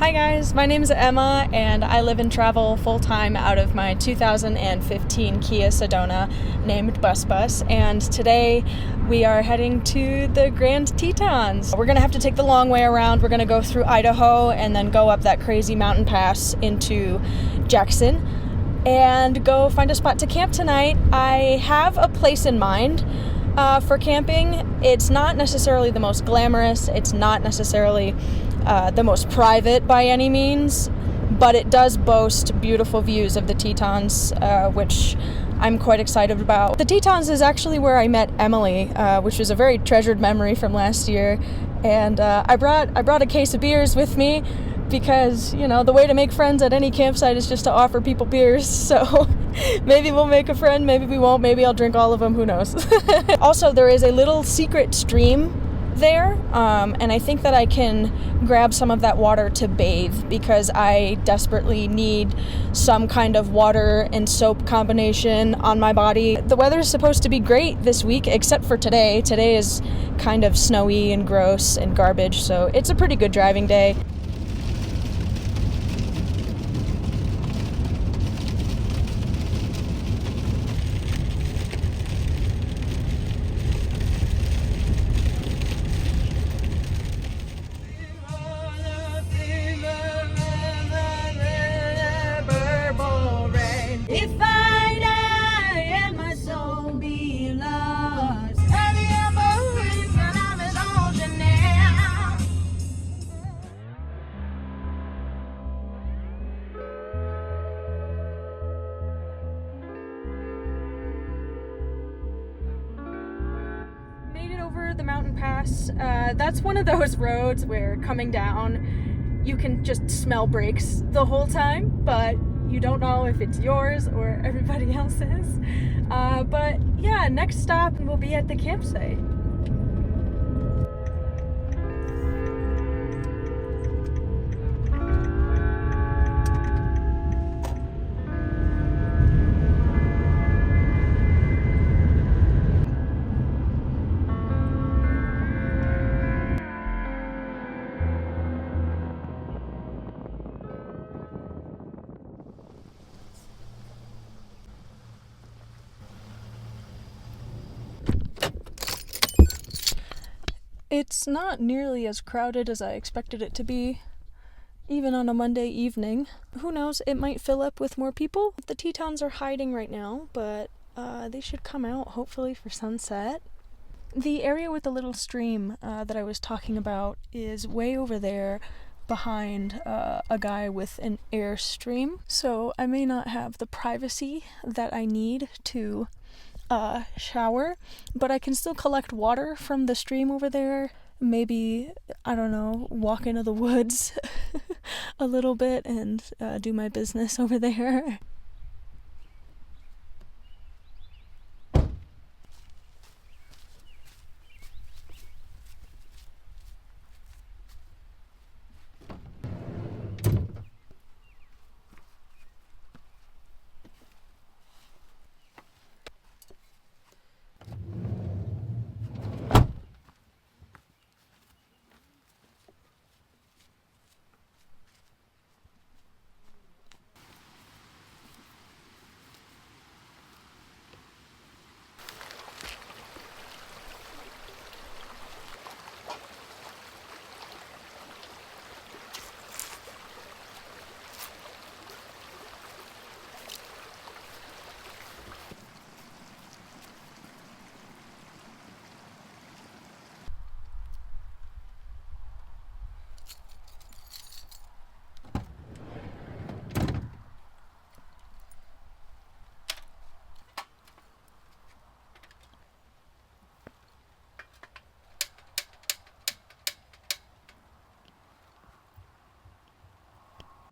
Hi guys, my name is Emma and I live and travel full-time out of my 2015 Kia Sedona named Busbus, and today we are heading to the Grand Tetons. We're going to have to take the long way around. We're going to go through Idaho and then go up that crazy mountain pass into Jackson and go find a spot to camp tonight. I have a place in mind for camping. It's not necessarily the most glamorous, it's not necessarily the most private by any means, but it does boast beautiful views of the Tetons, which I'm quite excited about. The Tetons is actually where I met Emily, which was a very treasured memory from last year, and I brought a case of beers with me because, you know, the way to make friends at any campsite is just to offer people beers, so maybe we'll make a friend, maybe we won't, maybe I'll drink all of them, who knows. Also, there is a little secret stream there, and I think that I can grab some of that water to bathe because I desperately need some kind of water and soap combination on my body. The weather is supposed to be great this week except for today. Today is kind of snowy and gross and garbage, so it's a pretty good driving day. If I die and my soul be lost, and the embers and I'm as ocean now. Made it over the mountain pass. That's one of those roads where coming down you can just smell brakes the whole time, but you don't know if it's yours or everybody else's. But yeah, next stop will be at the campsite. It's not nearly as crowded as I expected it to be, even on a Monday evening. Who knows, it might fill up with more people. The Tetons are hiding right now, but they should come out hopefully for sunset. The area with the little stream that I was talking about is way over there behind a guy with an Airstream, so I may not have the privacy that I need to shower, but I can still collect water from the stream over there. Maybe, I don't know, walk into the woods a little bit and do my business over there.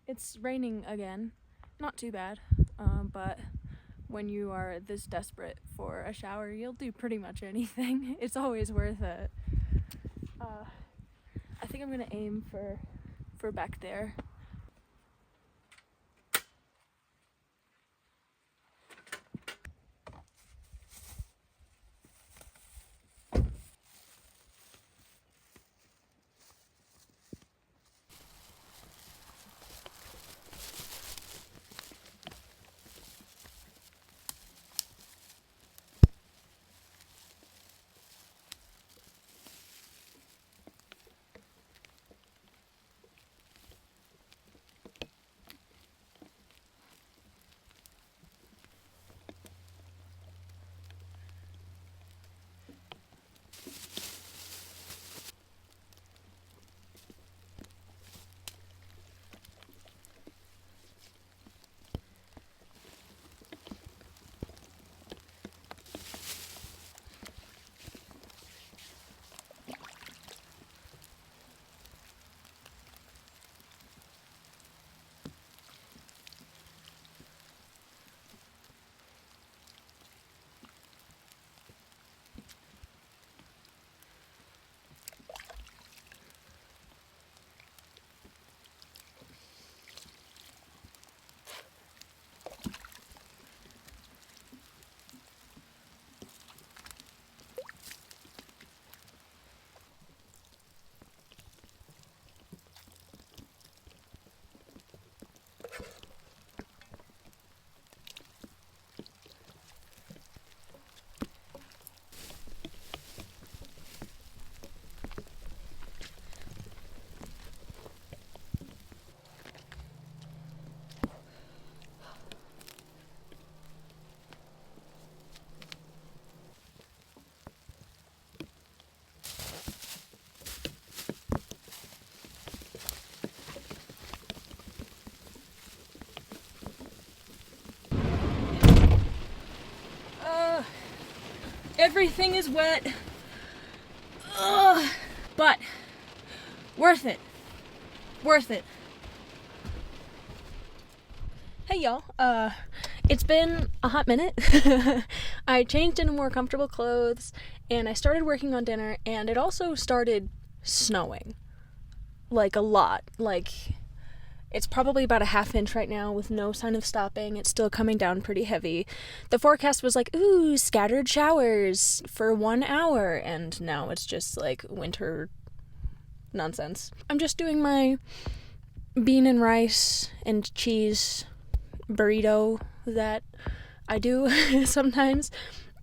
It's raining again. Not too bad, but when you are this desperate for a shower, you'll do pretty much anything. It's always worth it. I think I'm gonna aim for back there. Everything is wet. Ugh. But worth it. Worth it. Hey y'all. It's been a hot minute. I changed into more comfortable clothes and I started working on dinner, and it also started snowing. Like a lot. Like, it's probably about a half inch right now with no sign of stopping. It's still coming down pretty heavy. The forecast was like, ooh, scattered showers for 1 hour, and now it's just like winter nonsense. I'm just doing my bean and rice and cheese burrito that I do sometimes.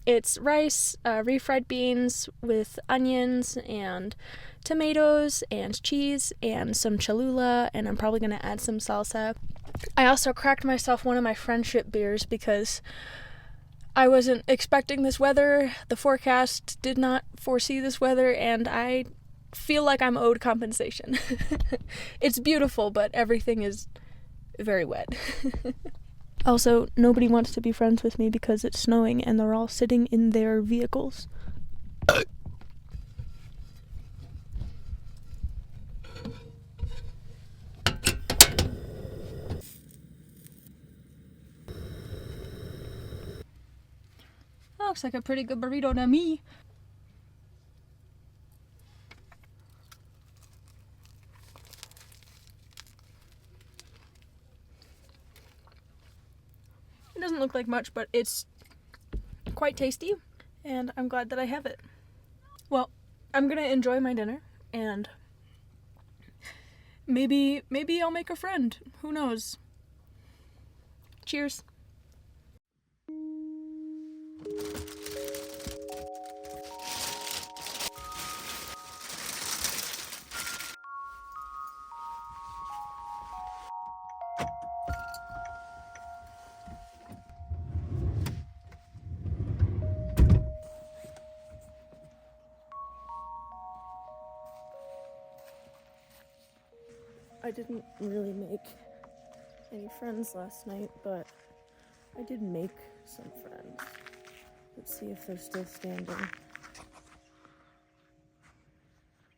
It's rice, refried beans with onions and tomatoes and cheese and some Cholula, and I'm probably going to add some salsa. I also cracked myself one of my friendship beers because I wasn't expecting this weather. The forecast did not foresee this weather, and I feel like I'm owed compensation. It's beautiful, but everything is very wet. Also, nobody wants to be friends with me because it's snowing and they're all sitting in their vehicles. Looks like a pretty good burrito to me. It doesn't look like much, but it's quite tasty, and I'm glad that I have it. Well, I'm gonna enjoy my dinner, and maybe I'll make a friend. Who knows? Cheers. I didn't really make any friends last night, but I did make some friends. Let's see if they're still standing.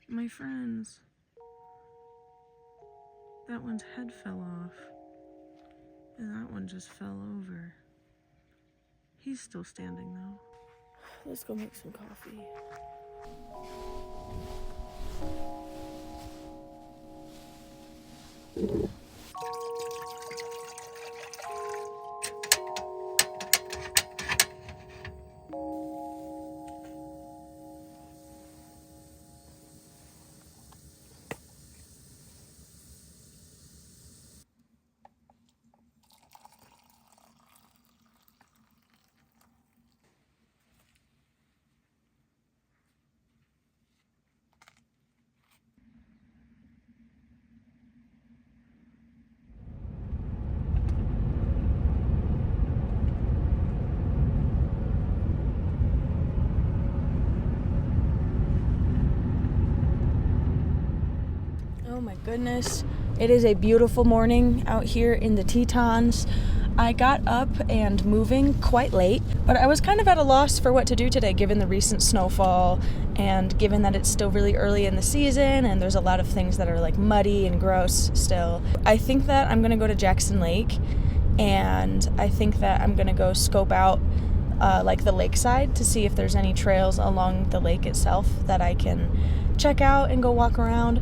My friends. That one's head fell off. And that one just fell over. He's still standing though. Let's go make some coffee. Oh my goodness, it is a beautiful morning out here in the Tetons. I got up and moving quite late, but I was kind of at a loss for what to do today given the recent snowfall and given that it's still really early in the season and there's a lot of things that are like muddy and gross still. I think that I'm gonna go to Jackson Lake, and I think that I'm gonna go scope out like the lakeside to see if there's any trails along the lake itself that I can check out and go walk around.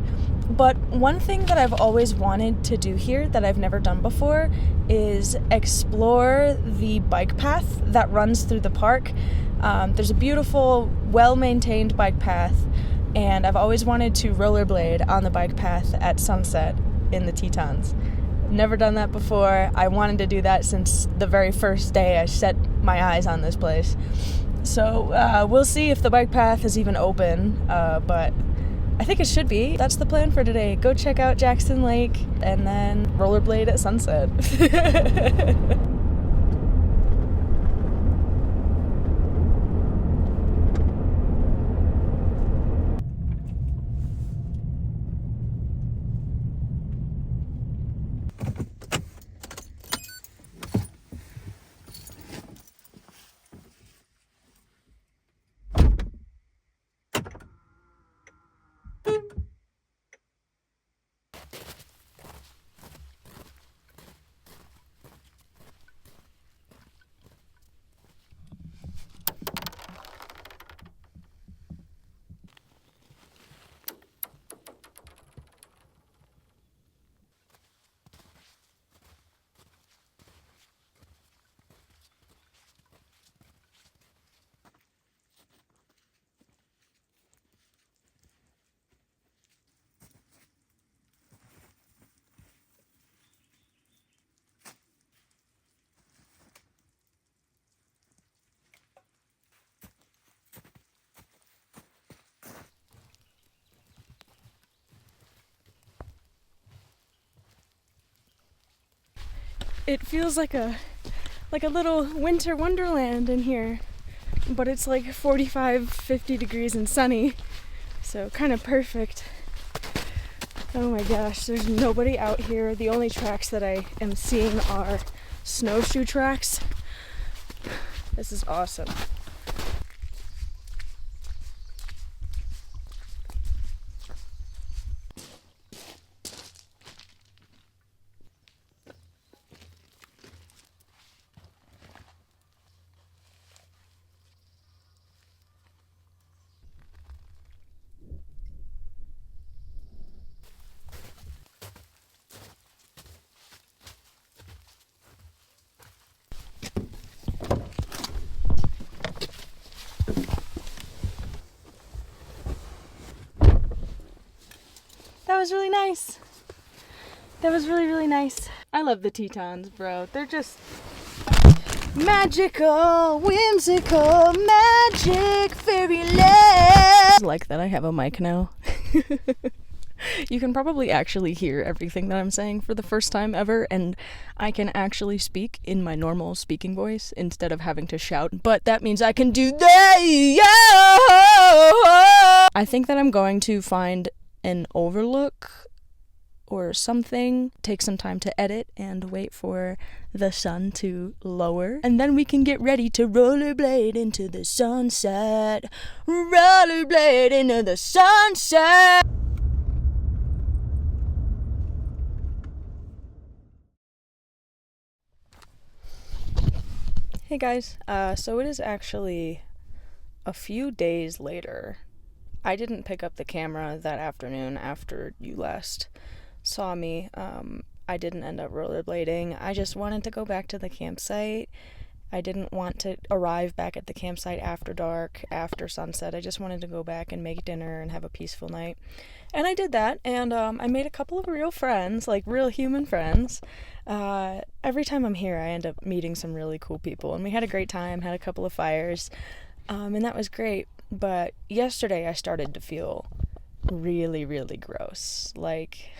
But one thing that I've always wanted to do here that I've never done before is explore the bike path that runs through the park. There's a beautiful, well-maintained bike path, and I've always wanted to rollerblade on the bike path at sunset in the Tetons. Never done that before. I wanted to do that since the very first day I set my eyes on this place. So we'll see if the bike path is even open, but I think it should be. That's the plan for today. Go check out Jackson Lake and then rollerblade at sunset. It feels like a little winter wonderland in here, but it's like 45, 50 degrees and sunny, so kind of perfect. Oh my gosh, there's nobody out here. The only tracks that I am seeing are snowshoe tracks. This is awesome. That was really nice. That was really, really nice. I love the tetons, bro. They're just magical, whimsical, magic, fairyland. I like that I have a mic now. You can probably actually hear everything that I'm saying for the first time ever, and I can actually speak in my normal speaking voice instead of having to shout, but that means I can do that. I think that I'm going to find an overlook or something, take some time to edit and wait for the sun to lower, and then we can get ready to rollerblade into the sunset. Rollerblade into the sunset. Hey guys, so it is actually a few days later. I didn't pick up the camera that afternoon after you last saw me. I didn't end up rollerblading. I just wanted to go back to the campsite. I didn't want to arrive back at the campsite after dark, after sunset. I just wanted to go back and make dinner and have a peaceful night. And I did that, and I made a couple of real friends, like real human friends. Every time I'm here, I end up meeting some really cool people, and we had a great time, had a couple of fires, and that was great. But yesterday I started to feel really, really gross. Like,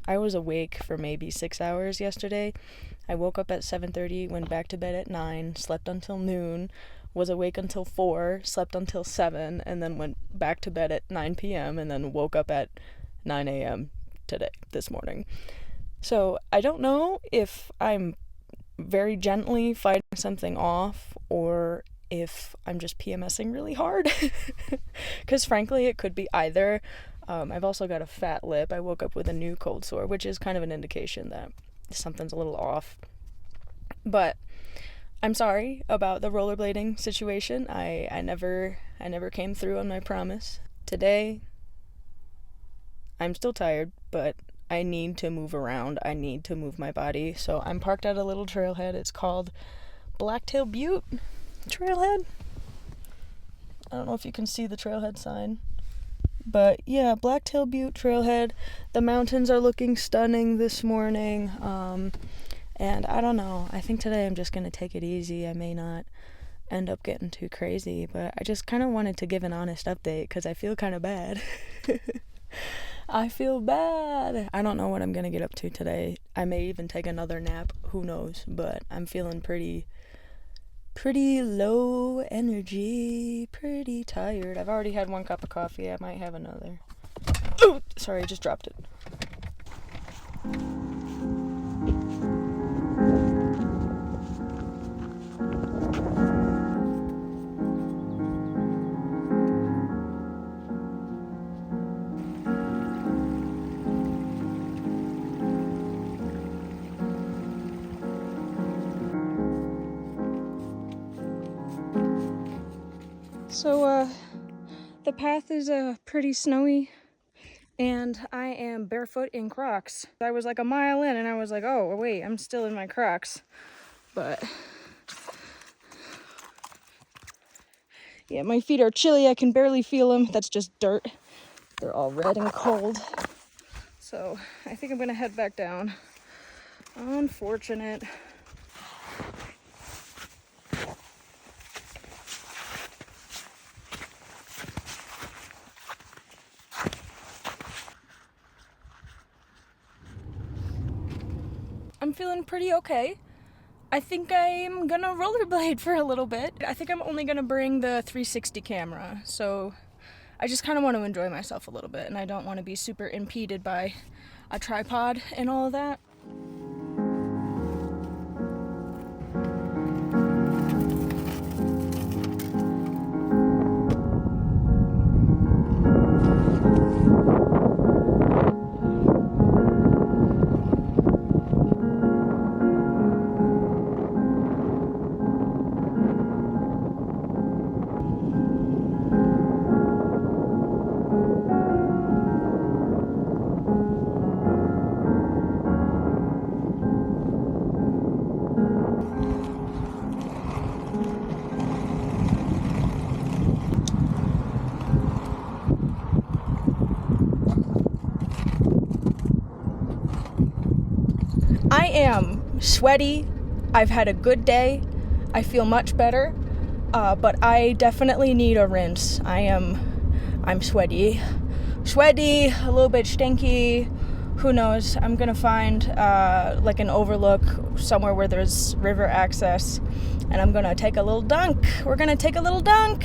I was awake for maybe 6 hours yesterday. I woke up at 7:30, went back to bed at 9, slept until noon, was awake until 4, slept until 7, and then went back to bed at 9 p.m. and then woke up at 9 a.m. this morning. So I don't know if I'm very gently fighting something off or if I'm just PMSing really hard, because frankly it could be either. I've also got a fat lip. I woke up with a new cold sore, which is kind of an indication that something's a little off. But I'm sorry about the rollerblading situation. I never came through on my promise. Today I'm still tired, but I need to move around. I need to move my body. So I'm parked at a little trailhead. It's called Blacktail Butte Trailhead. I don't know if you can see the trailhead sign, but yeah, Blacktail Butte Trailhead. The mountains are looking stunning this morning, and I don't know, I think today I'm just gonna take it easy. I may not end up getting too crazy, but I just kind of wanted to give an honest update because I feel kind of bad. I feel bad. I don't know what I'm gonna get up to today. I may even take another nap, who knows, but I'm feeling pretty low energy, pretty tired. I've already had 1 cup of coffee. I might have another. Oh, sorry, I just dropped it. So, the path is pretty snowy, and I am barefoot in Crocs. I was like a mile in, and I was like, oh, wait, I'm still in my Crocs. But, yeah, my feet are chilly. I can barely feel them. That's just dirt. They're all red and cold. So, I think I'm going to head back down. Unfortunate. I'm feeling pretty okay. I think I'm gonna rollerblade for a little bit. I think I'm only gonna bring the 360 camera, so I just kind of want to enjoy myself a little bit, and I don't want to be super impeded by a tripod and all of that. I am sweaty. I've had a good day. I feel much better, but I definitely need a rinse. I'm sweaty, a little bit stinky. Who knows? I'm gonna find like an overlook somewhere where there's river access, and I'm gonna take a little dunk. We're gonna take a little dunk.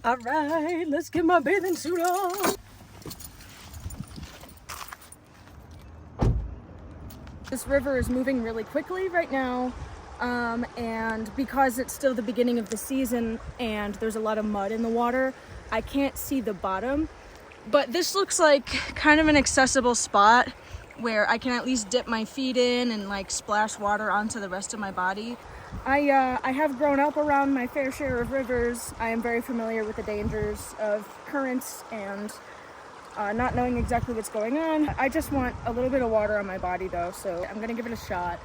All right, let's get my bathing suit on. This river is moving really quickly right now, and because it's still the beginning of the season and there's a lot of mud in the water, I can't see the bottom. But this looks like kind of an accessible spot where I can at least dip my feet in and like splash water onto the rest of my body. I have grown up around my fair share of rivers. I am very familiar with the dangers of currents and not knowing exactly what's going on. I just want a little bit of water on my body though, so I'm gonna give it a shot.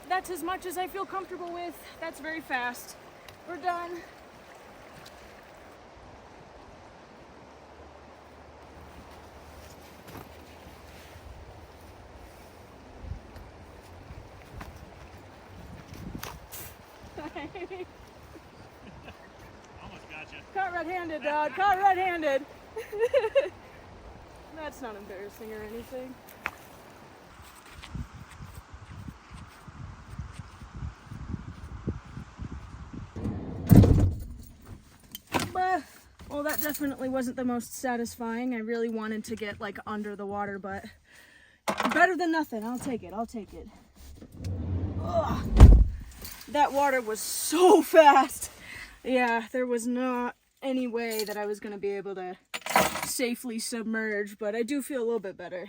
That's as much as I feel comfortable with. That's very fast. We're done. Almost got you. Caught red-handed, dog. Caught red-handed. That's not embarrassing or anything. Well, that definitely wasn't the most satisfying. I really wanted to get like under the water, but better than nothing. I'll take it. Ugh. That water was so fast. Yeah, there was not any way that I was going to be able to safely submerge, but I do feel a little bit better.